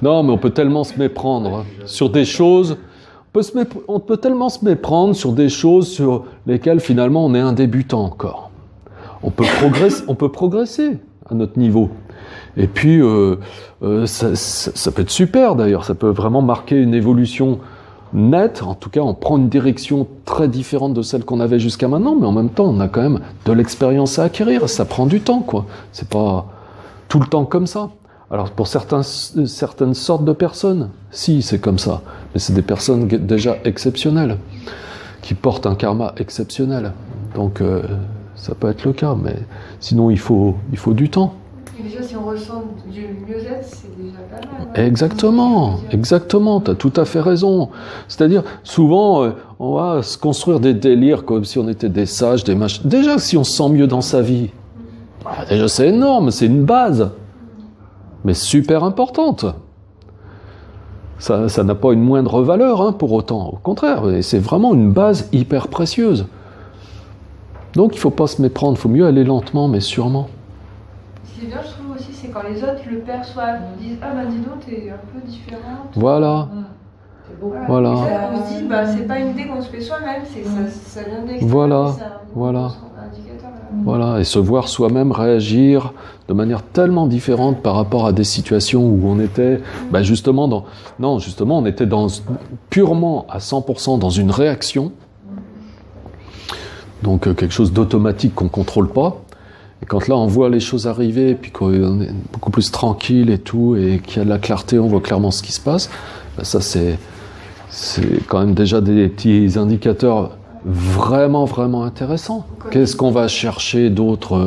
Non, mais on peut tellement se méprendre hein, sur des choses. On peut tellement se méprendre sur des choses sur lesquelles finalement on est un débutant encore. On peut progresser à notre niveau. Et puis, ça peut être super d'ailleurs, ça peut vraiment marquer une évolution nette. En tout cas, on prend une direction très différente de celle qu'on avait jusqu'à maintenant, mais en même temps, on a quand même de l'expérience à acquérir. Ça prend du temps, quoi. C'est pas tout le temps comme ça. Alors, pour certaines sortes de personnes, si, c'est comme ça. Mais c'est des personnes déjà exceptionnelles, qui portent un karma exceptionnel. Donc, ça peut être le cas, mais sinon, il faut du temps. Et déjà, si on ressent du mieux-être, c'est déjà pas mal. Ouais. Exactement, tu as tout à fait raison. C'est-à-dire, souvent, on va se construire des délires comme si on était des sages, des machins. Déjà, si on se sent mieux dans sa vie, déjà c'est énorme, c'est une base, mais super importante. Ça n'a pas une moindre valeur hein, pour autant, au contraire, c'est vraiment une base hyper précieuse. Donc il ne faut pas se méprendre, il faut mieux aller lentement, mais sûrement. Ce qui est bien, je trouve aussi, c'est quand les autres le perçoivent, ils disent « Ah bah dis donc, t'es un peu différente. » Voilà. Voilà. Ça, on se dit, bah, c'est pas une idée qu'on se fait soi-même, c'est ça vient d'extérieur. Voilà. Voilà. Et se voir soi-même réagir de manière tellement différente par rapport à des situations où on était, bah justement, on était purement à 100% dans une réaction. Donc quelque chose d'automatique qu'on ne contrôle pas. Et quand là on voit les choses arriver, et puis qu'on est beaucoup plus tranquille et tout, et qu'il y a de la clarté, on voit clairement ce qui se passe, ben ça c'est quand même déjà des petits indicateurs vraiment intéressants. Qu'est-ce qu'on va chercher d'autre